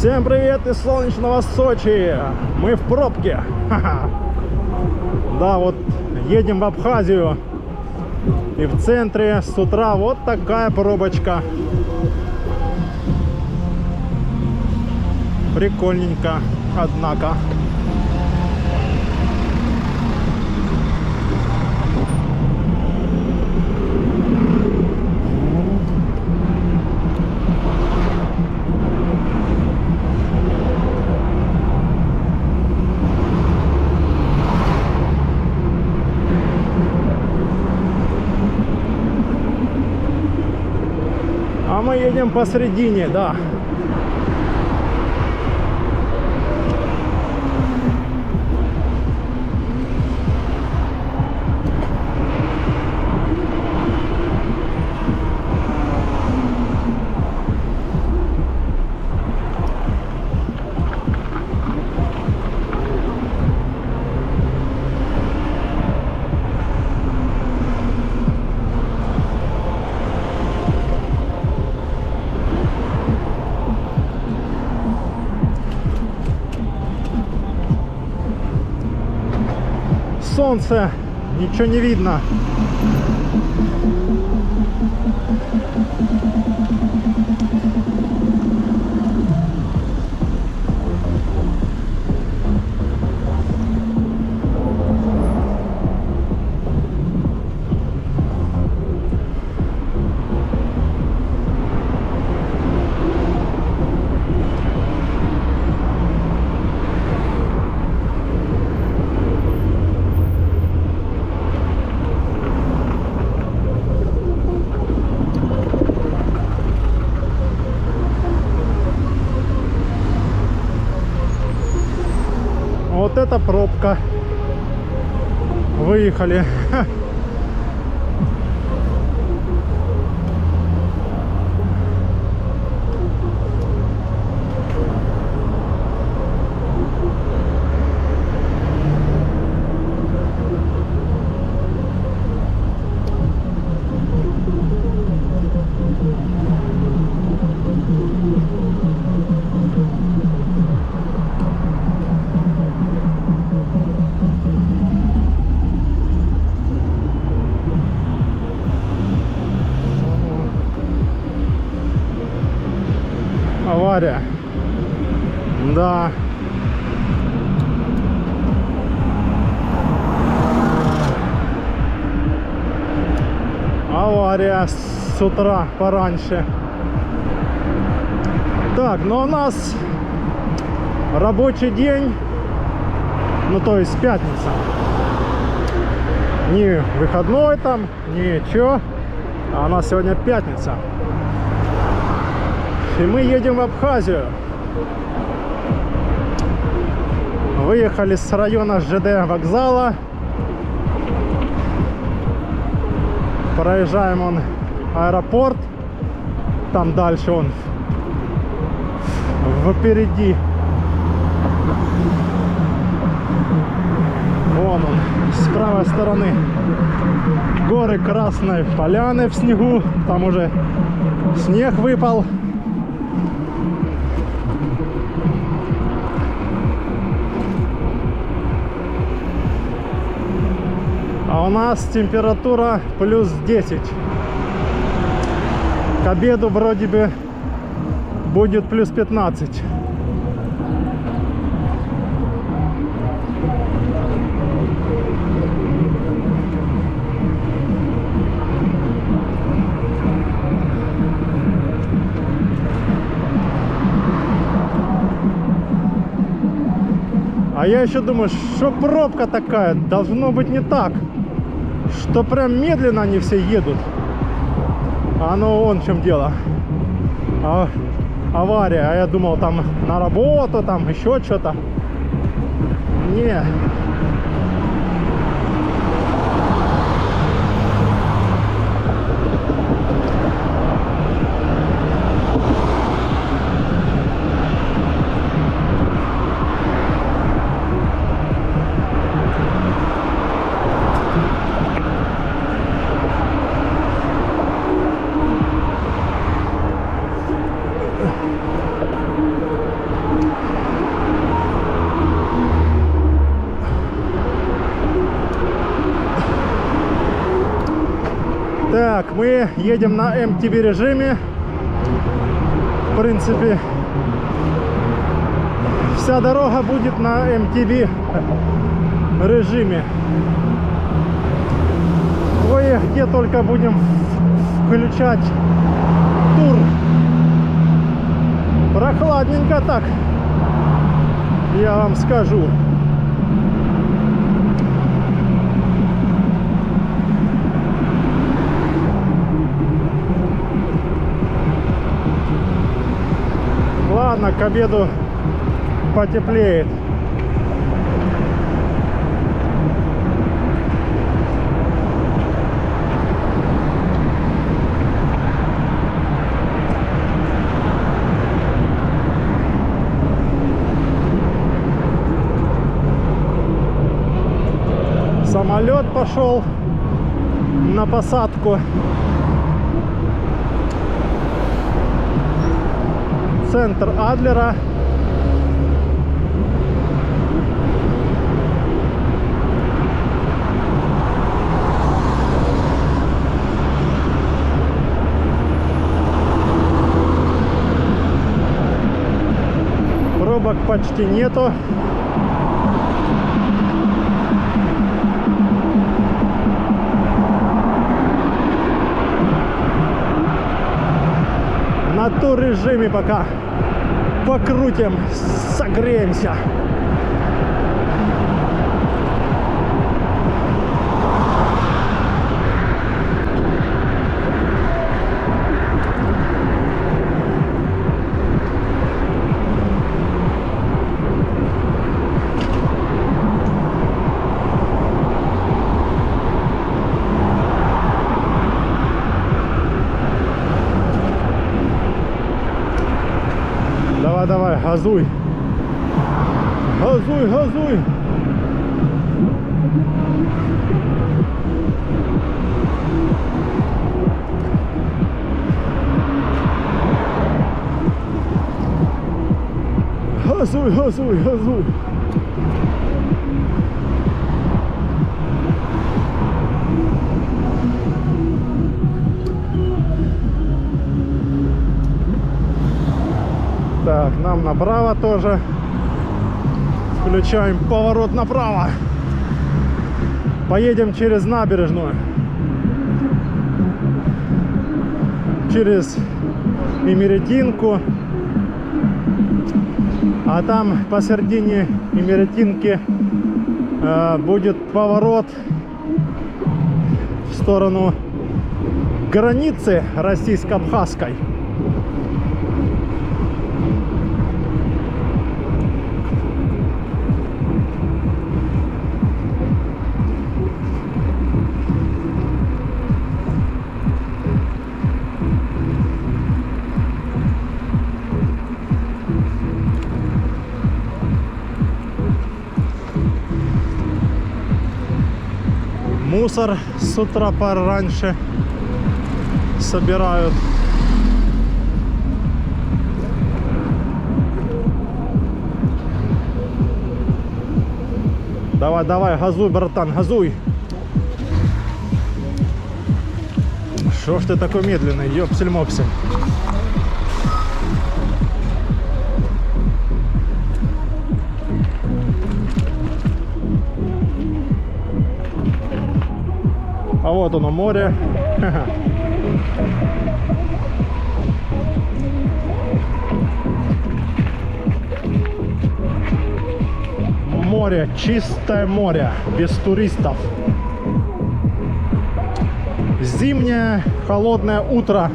Всем привет из солнечного Сочи. Мы в пробке. Да, вот едем в Абхазию. И в центре с утра вот такая пробочка. Прикольненько, однако. А мы едем посередине, да. Солнце, ничего не видно. Вот это пробка. Выехали. Авария. Да. Авария с утра пораньше. Так, но у нас рабочий день, ну то есть пятница. Не выходной там, ничего. А у нас сегодня пятница. И мы едем в Абхазию. Выехали с района ЖД вокзала. Проезжаем он аэропорт. Там дальше он впереди. Вон он, с правой стороны. Горы Красной Поляны в снегу. Там уже снег выпал. А у нас температура плюс 10. К обеду вроде бы будет плюс 15. А я еще думаю, что пробка такая, должно быть не так. Что прям медленно они все едут. А ну вон в чем дело. Авария. А я думал там на работу, там еще что-то. Не. Мы едем на MTB режиме. В принципе, вся дорога будет на MTB режиме. Кое-где только будем включать тур. Прохладненько так, я вам скажу. Ладно, к обеду потеплеет. Самолет пошел на посадку. Центр Адлера. Пробок почти нету. На тур-режиме пока покрутим, согреемся. Давай, газуй. Газуй, газуй. Газуй, газуй, газуй. Так, нам направо тоже. Включаем поворот направо. Поедем через набережную. Через Имеретинку. А там посередине Имеретинки будет поворот в сторону границы российско-абхазской. Мусор с утра пораньше собирают. Давай, давай, газуй, братан, газуй. Шо ж ты такой медленный, ёпсель-мопсель. А вот оно, море. Море, чистое море, без туристов. Зимнее, холодное утро.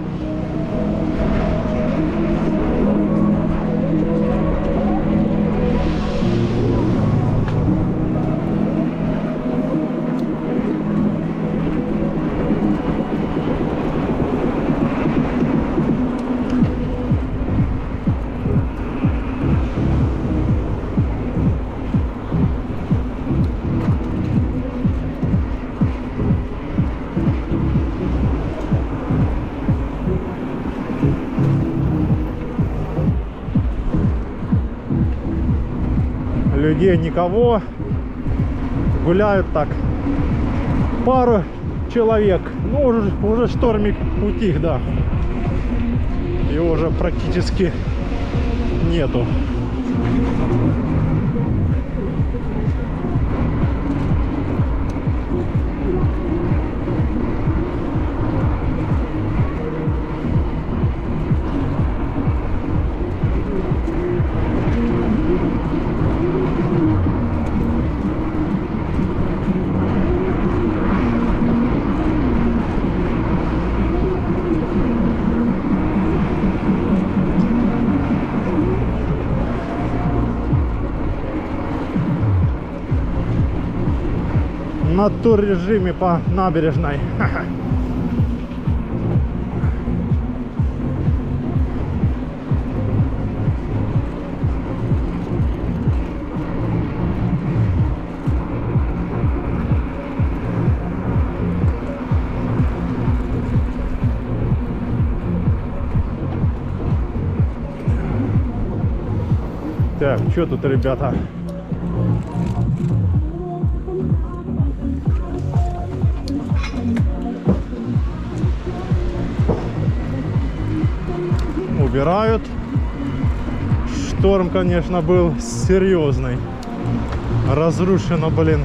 Людей никого, гуляют так пару человек. Ну, уже штормик утих, да. Его уже практически нету. На туррежиме по набережной. Так, что тут, ребята? Убирают. Шторм, конечно, был серьезный. Разрушено, блин,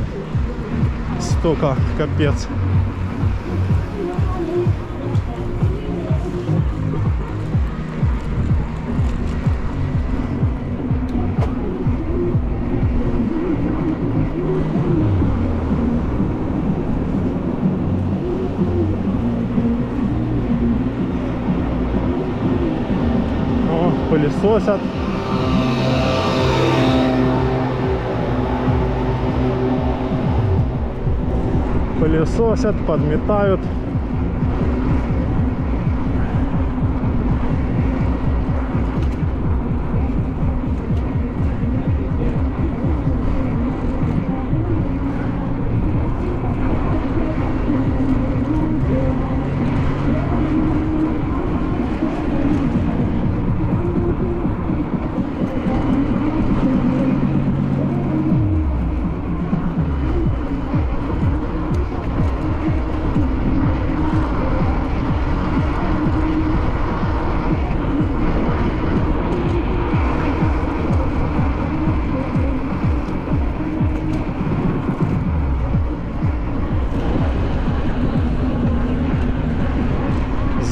столько, капец. Пылесосят. Пылесосят, подметают.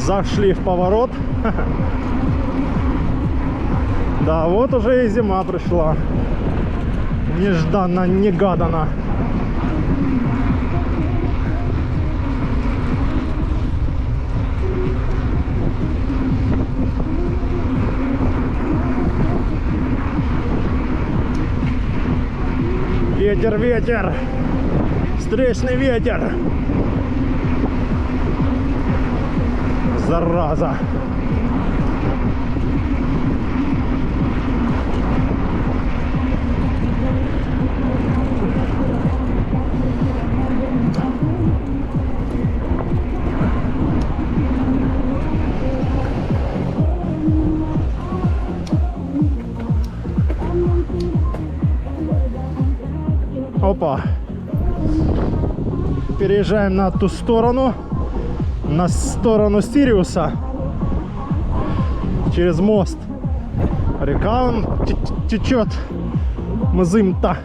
Зашли в поворот. Да, вот уже и зима пришла. Нежданно, негаданно. Ветер, ветер. Встречный ветер. Зараза. Опа. Переезжаем на ту сторону. На сторону Сириуса. Через мост. Река он течет. Мзым-то.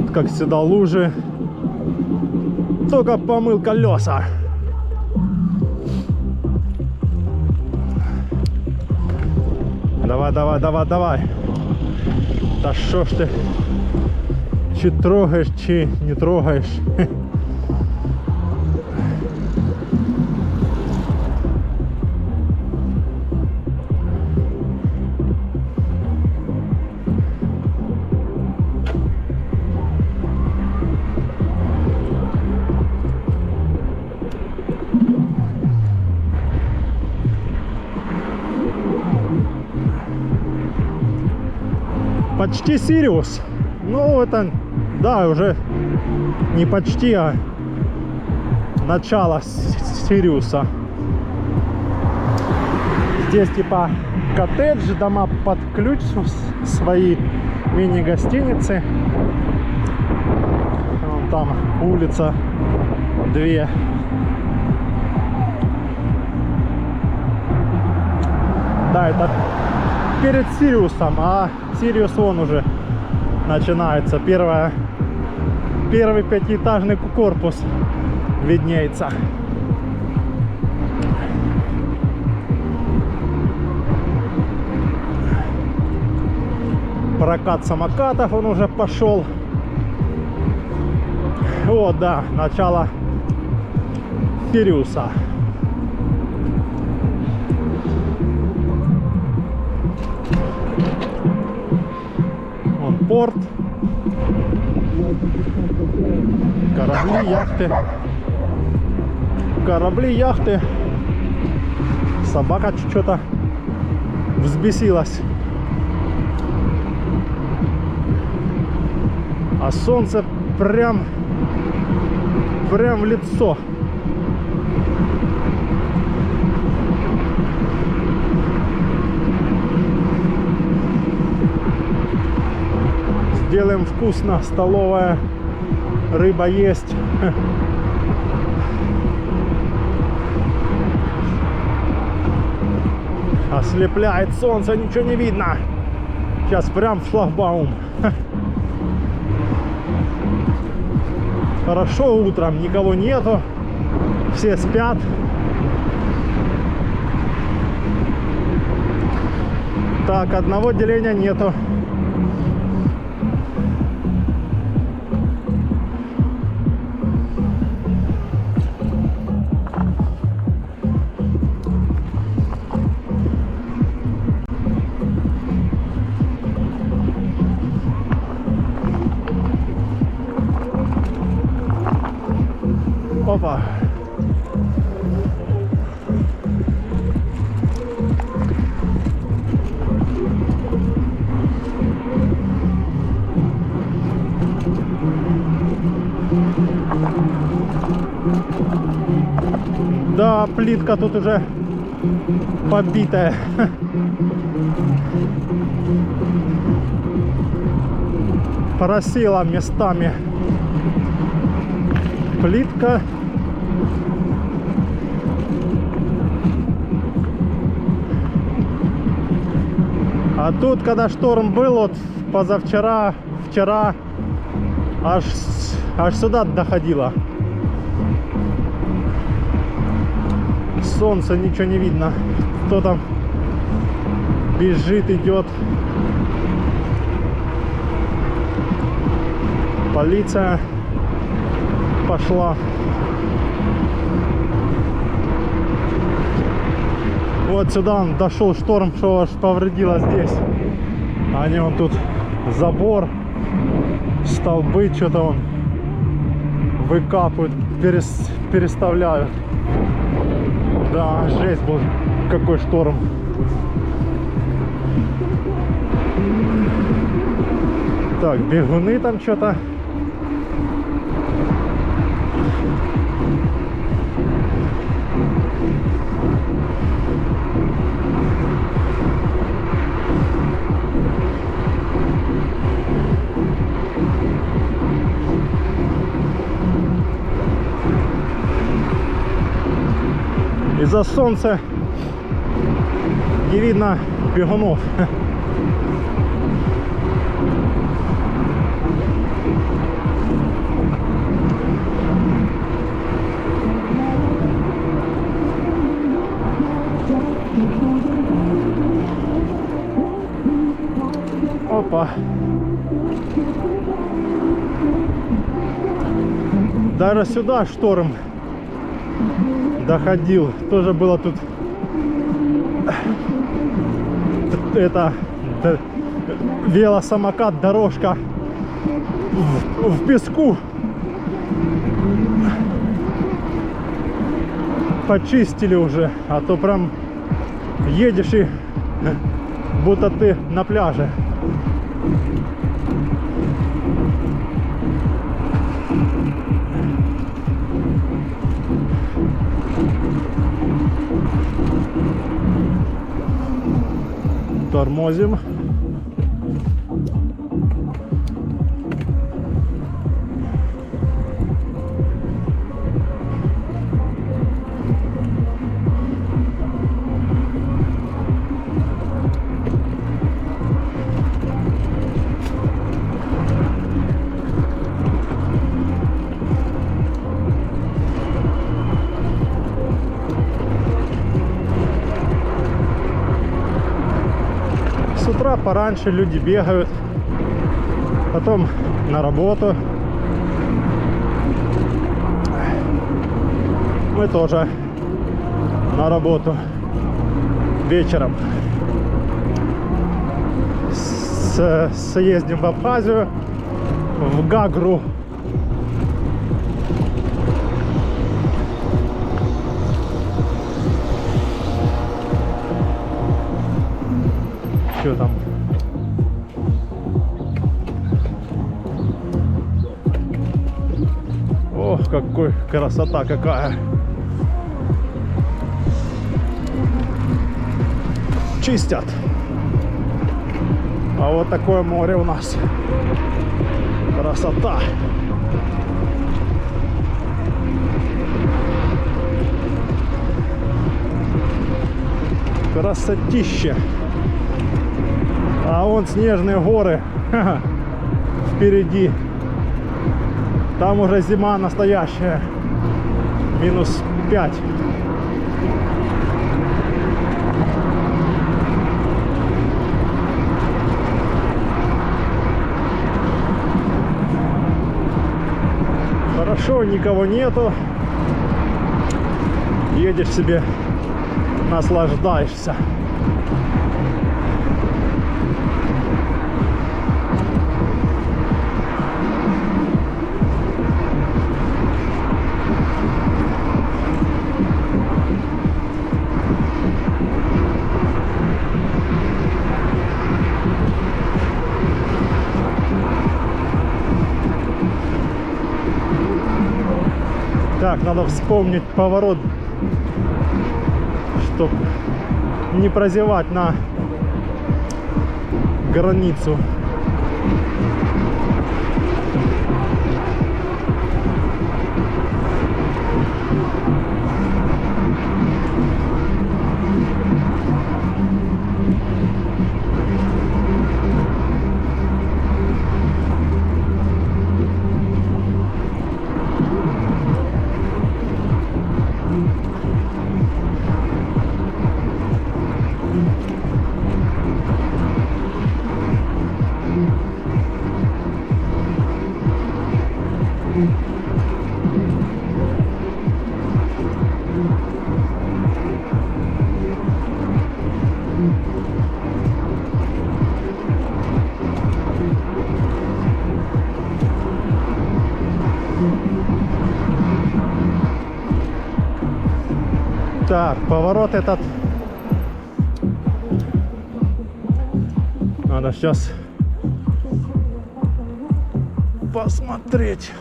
Тут, как всегда, лужи. Только помыл колеса. Давай, давай, давай, давай. Да шо ж ты? Чи трогаешь, чи не трогаешь? Почти Сириус. Ну, это, да, уже не почти, а начало Сириуса. Здесь типа коттедж, дома под ключ, свои мини-гостиницы. Вон там улица 2. Да, это перед Сириусом, а Сириус вон уже начинается. Первый пятиэтажный корпус виднеется. Прокат самокатов он уже пошел. Вот, да, начало Сириуса. Порт, корабли, яхты. Собака что-то взбесилась. А солнце прям в лицо. Делаем вкусно, столовая, рыба есть. Ослепляет солнце, ничего не видно. Сейчас прям в шлагбаум. Хорошо утром, никого нету, все спят. Так, одного деления нету. Опа. Да, плитка тут уже побитая. Просела местами плитка. А тут, когда шторм был, вот позавчера, вчера, аж сюда доходило. Солнце, ничего не видно. Кто там бежит, идет. Полиция пошла. Вот сюда он дошел шторм, что аж повредило здесь. Они вон тут забор, столбы, что-то он выкапывают, переставляют. Да, жесть был, какой шторм. Так, бегуны там что-то. Из-за солнца не видно бегунов. Опа. Даже сюда шторм доходил. Тоже было тут это велосамокат, дорожка в песку. Почистили уже, а то прям едешь и будто ты на пляже. Тормозим. С утра пораньше люди бегают, потом на работу. Мы тоже на работу вечером. Съездим в Абхазию, в Гагру. Что там? Ох, какой красота какая! Чистят. А вот такое море у нас. Красота. Красотища. А вон снежные горы впереди. Там уже зима настоящая. -5. Хорошо, никого нету. Едешь себе, наслаждаешься. Так, надо вспомнить поворот, чтобы не прозевать на границу. Так, поворот этот. Надо сейчас посмотреть.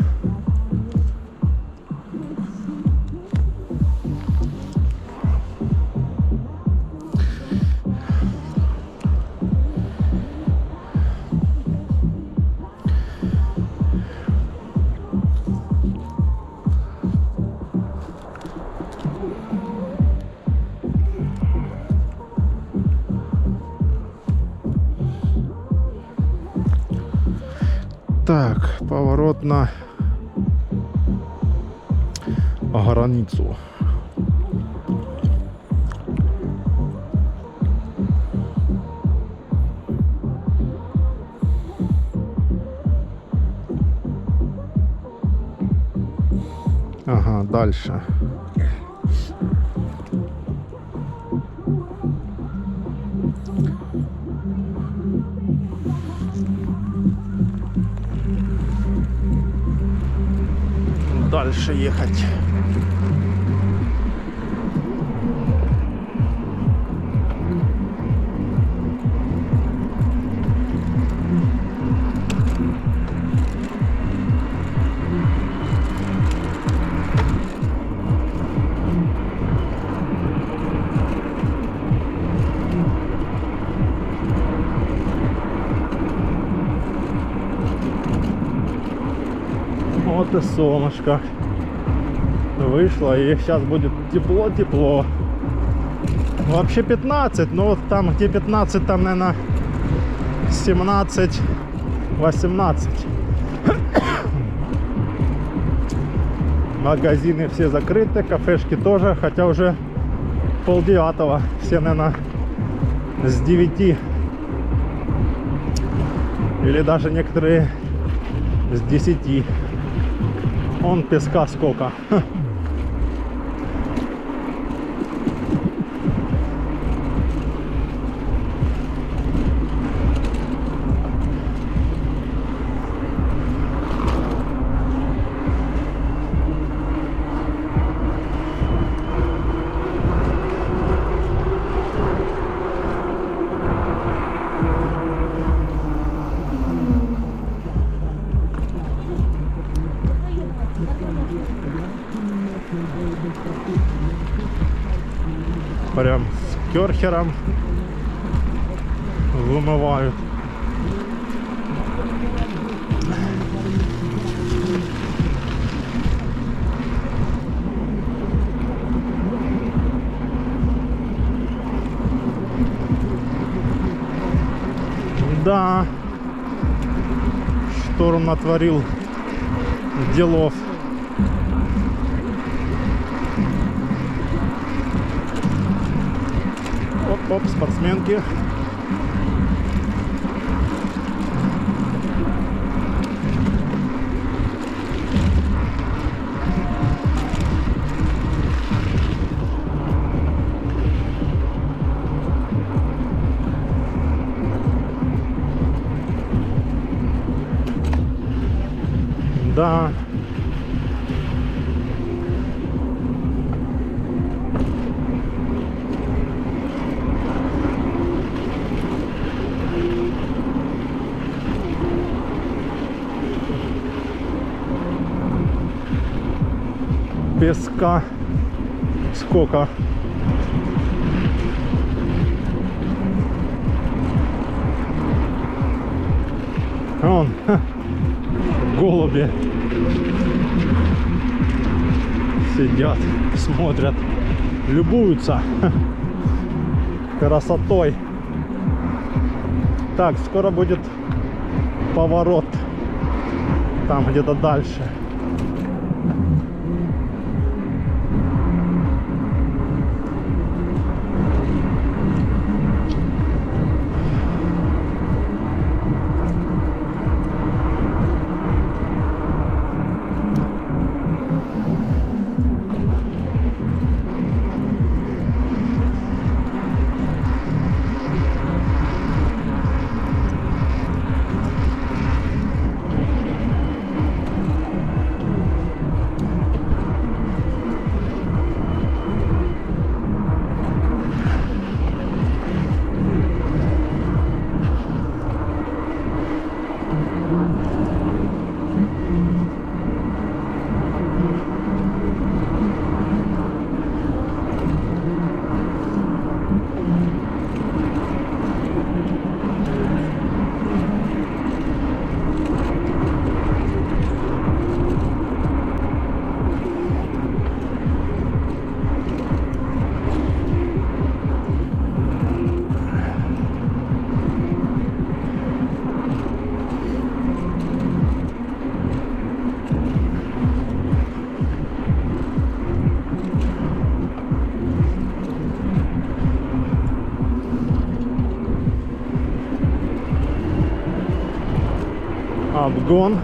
Так, поворот на границу. Ага, дальше. Дальше ехать. Вот и солнышко вышло, и сейчас будет тепло-тепло. Вообще 15, но вот там где 15, там, наверное, 17-18. Магазины все закрыты, кафешки тоже, хотя уже 8:30. Все, наверное, с 9. Или даже некоторые с 10. Вон песка сколько. Прям с керхером вымывают. Да, шторм натворил делов. Оп, спортсменки. Да. Песка сколько? Вон, голуби сидят, смотрят, любуются красотой. Так, скоро будет поворот там где-то дальше. Обгон.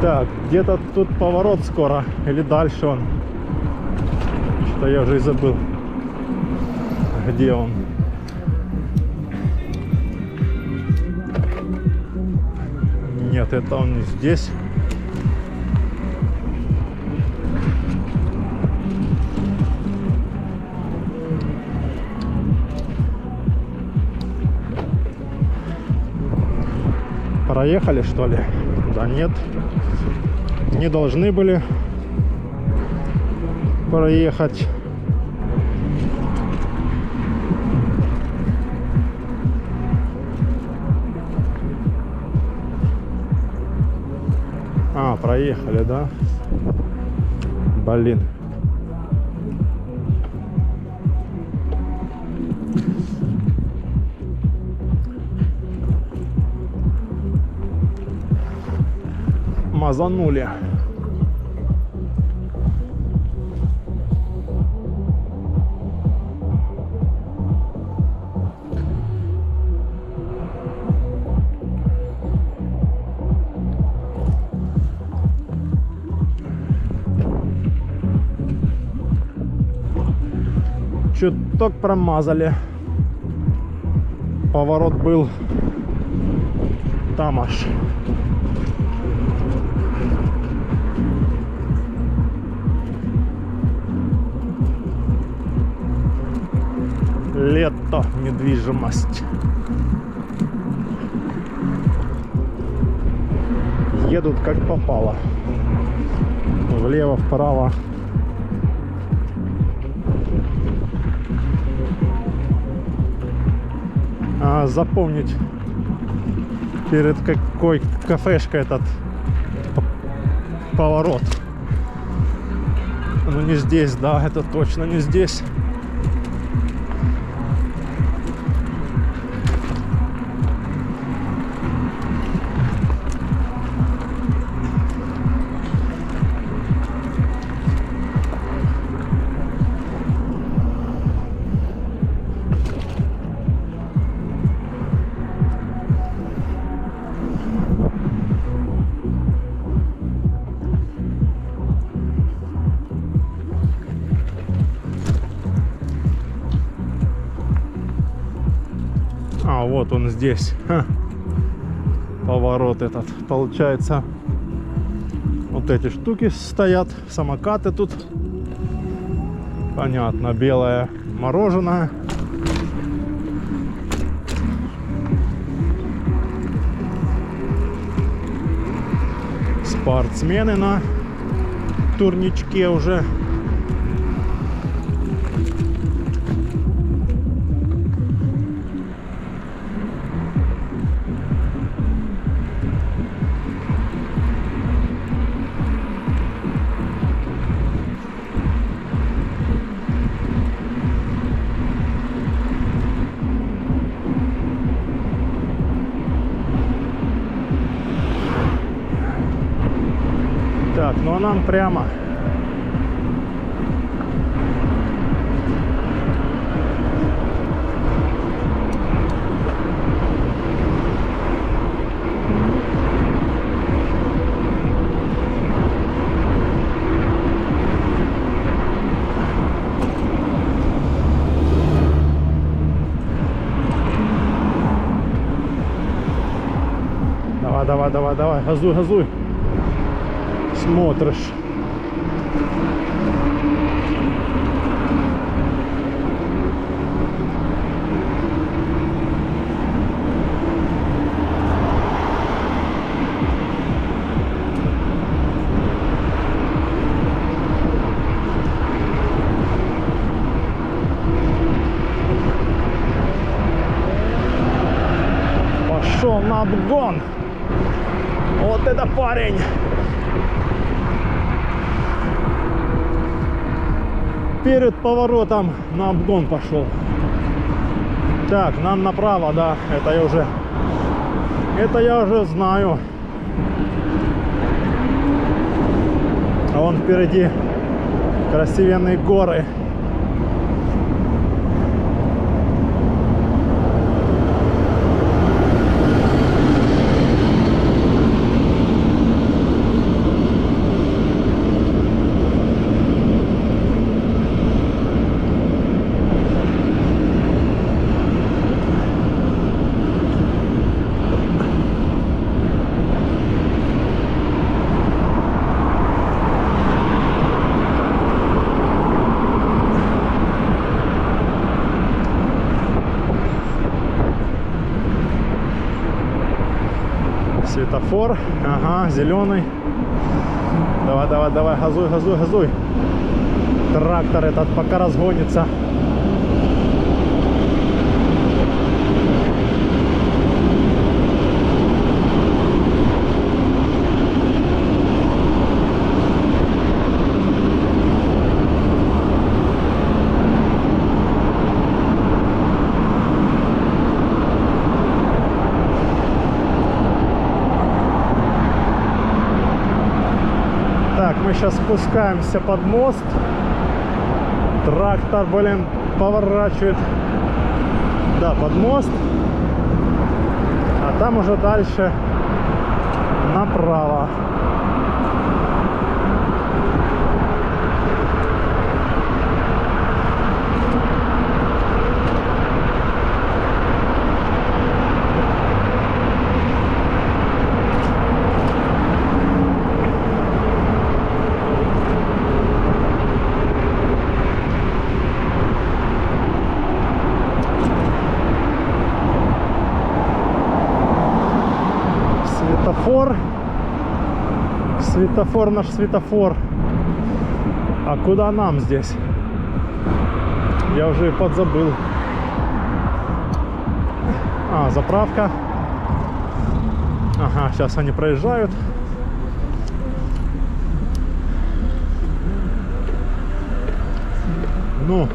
Так, где-то тут поворот скоро. Или дальше он. Что я уже и забыл. Где он? Нет, это он не здесь. Проехали, что ли? Да нет. Не должны были проехать. А, проехали, да? Блин. Мазанули. Чуток промазали. Поворот был там аж. Лето, недвижимость. Едут как попало. Влево, вправо. А запомнить перед какой кафешкой этот поворот. Ну не здесь, да, это точно не здесь. А, вот он здесь. Ха. Поворот этот. Получается, вот эти штуки стоят. Самокаты тут. Понятно, белое мороженое. Спортсмены на турничке уже. Так, ну а нам прямо. Давай, давай, давай, давай, газуй, газуй. Смотришь. Пошел на обгон. Вот это парень. Перед поворотом на обгон пошел. Так, нам направо, да, это я уже знаю. А вон впереди красивенные горы. Светофор. Ага, зеленый. Давай, давай, давай, газуй, газуй, газуй. Трактор этот пока разгонится. Так, мы сейчас спускаемся под мост. Трактор, блин, поворачивает, да, под мост. А там уже дальше направо. Светофор. Светофор, наш светофор. А куда нам здесь? Я уже подзабыл. А, заправка. Ага, сейчас они проезжают. Ну.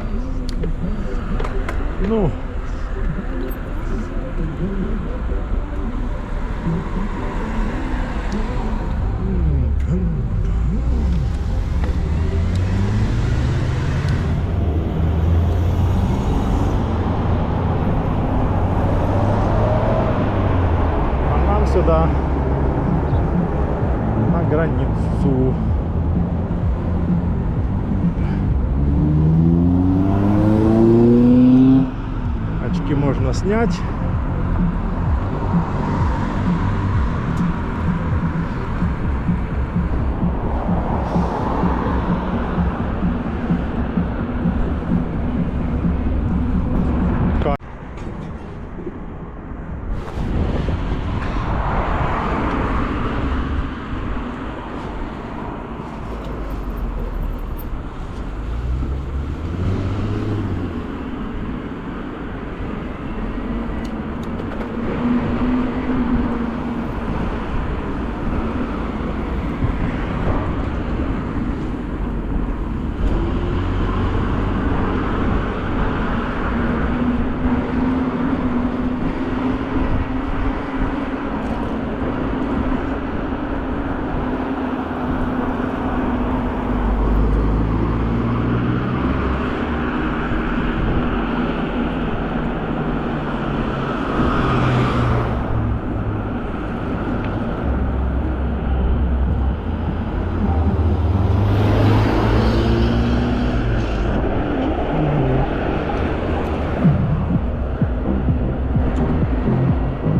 А нам сюда, на границу. Очки можно снять.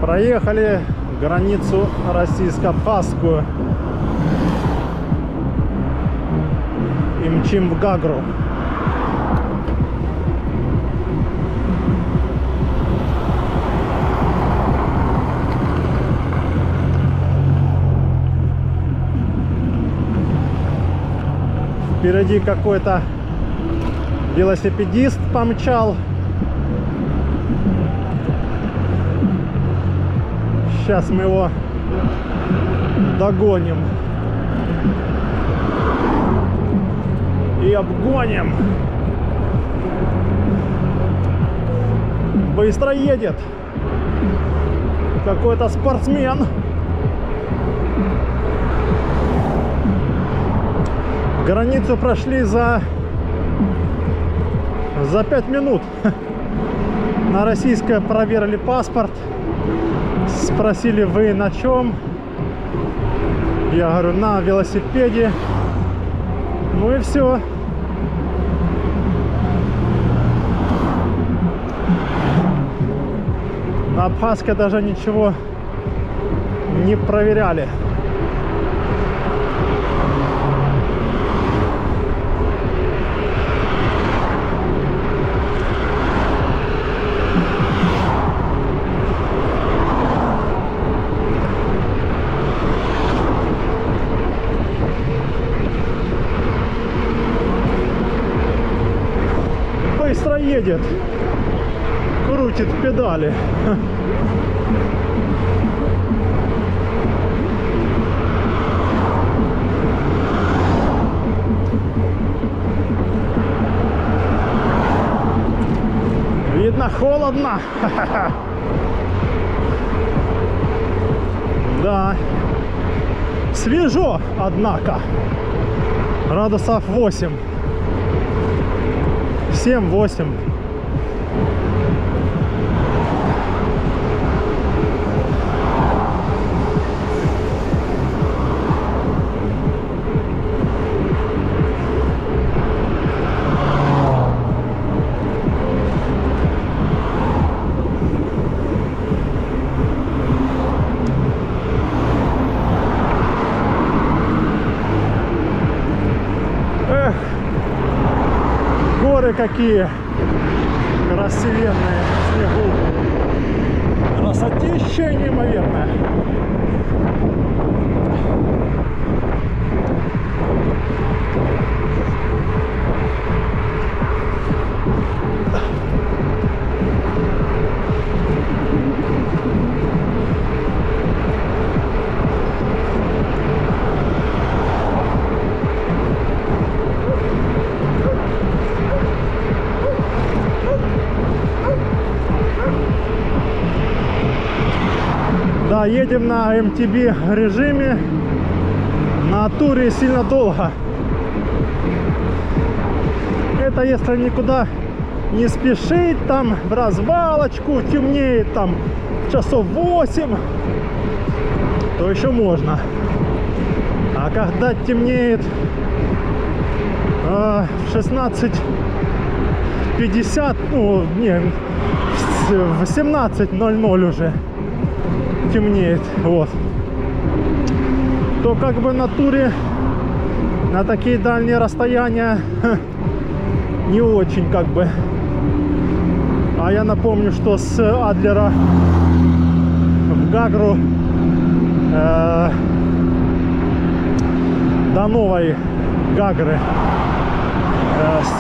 Проехали границу российско-абхазскую и мчим в Гагру. Впереди какой-то велосипедист помчал. Сейчас мы его догоним и обгоним. Быстро едет какой-то спортсмен. Границу прошли за 5 минут. На российское проверили паспорт. Спросили, вы на чем? Я говорю, на велосипеде. Ну и все. На абхазской даже ничего не проверяли. едет, крутит педали. Видно, холодно. Да. Свежо, однако. Градусов 8. 7-8. Горы какие красивенные в снегу. Красотища неимоверная. Да, едем на MTB режиме, на туре сильно долго. Это если никуда не спешить, там в развалочку, темнеет там часов 8, то еще можно. А когда темнеет в 16:50, ну не, в 17:00 уже темнеет, вот, то как бы на туре на такие дальние расстояния не очень как бы. А я напомню, что с Адлера в Гагру до Новой Гагры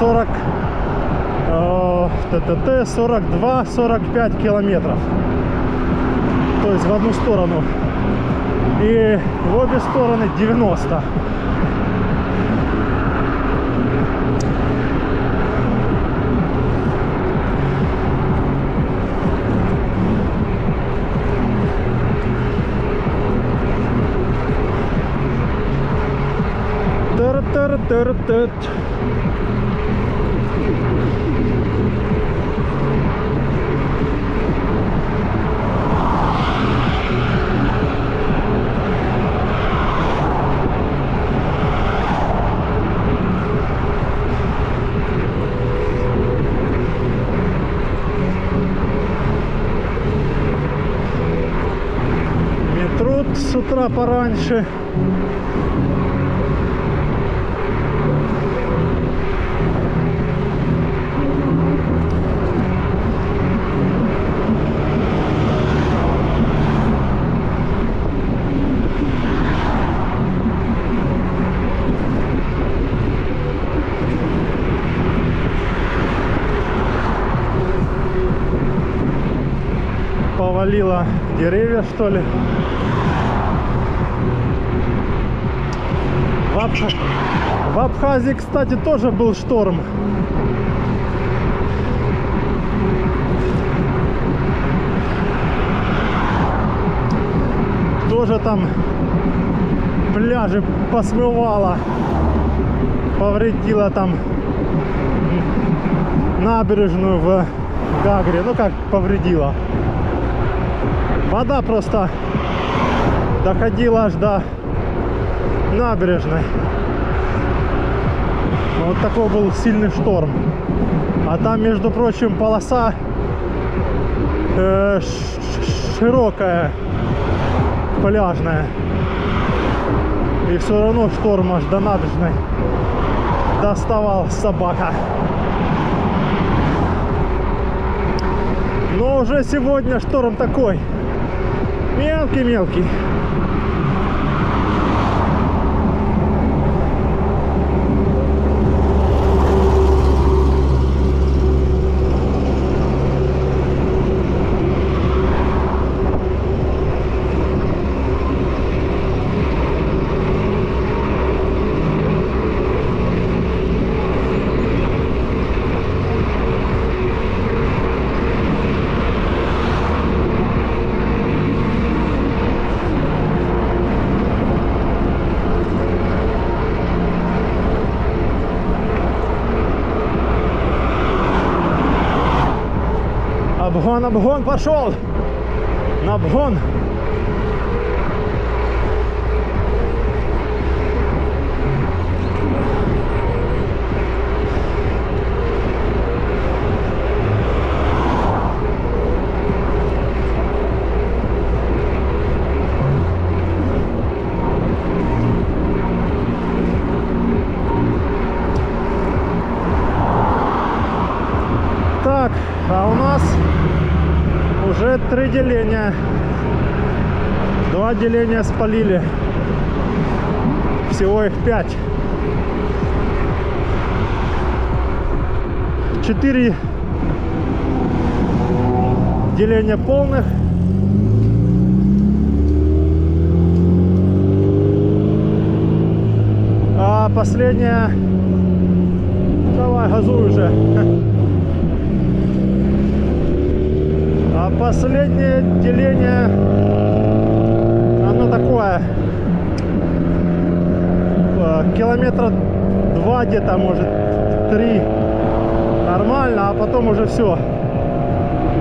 42-45 километров. То есть в одну сторону. И в обе стороны 90. Тыр-тыр-тыр-тыр. Метро с утра пораньше. Повалило деревья, что ли. В Абхазии, кстати, тоже был шторм. Тоже там пляжи посмывало, повредило там набережную в Гагре. Ну как повредило? Вода просто доходила аж до набережной. Вот такой был сильный шторм. А там, между прочим, полоса широкая, пляжная. И все равно шторм аж до набережной доставал собака. Но уже сегодня шторм такой мелкий-мелкий. Обгон, обгон пошел. На обгон. Так, а у нас уже 3 деления. 2 деления спалили. Всего их 5. 4 деления полных. А последнее... Давай, газуй уже. А последнее деление, оно такое, километра 2 где-то, может 3, нормально, а потом уже все,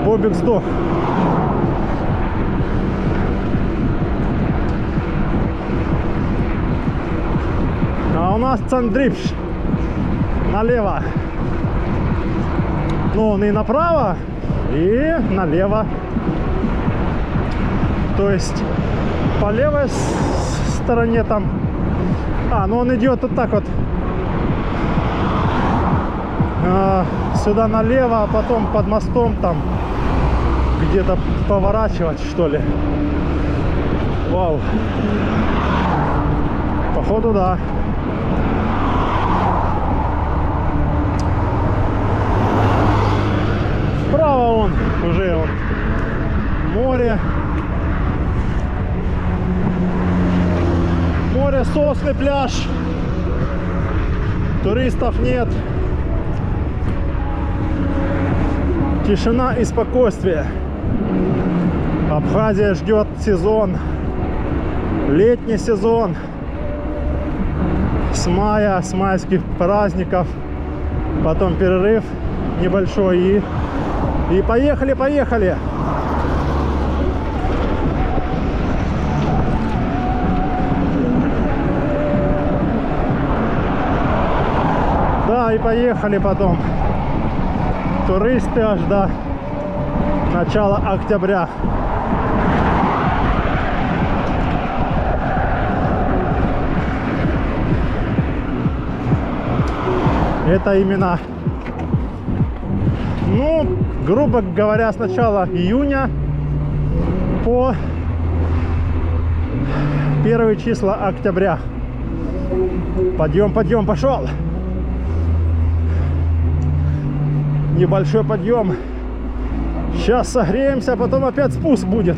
бобик сдох. А у нас Цандрипш налево, ну он и направо, и налево. То есть по левой стороне там. Ну он идет вот так вот. Сюда налево, а потом под мостом там где-то поворачивать, что ли. Вау. Походу, да. Справа он уже вот море. Море, сосны, пляж. Туристов нет. Тишина и спокойствие. Абхазия ждет сезон. Летний сезон. С мая, с майских праздников. Потом перерыв небольшой и поехали, поехали. Да, и поехали потом. Туристы аж до начала октября. Это именно, ну, грубо говоря, с начала июня по 1 числа октября. Подъем, подъем, пошел. Небольшой подъем. Сейчас согреемся, а потом опять спуск будет.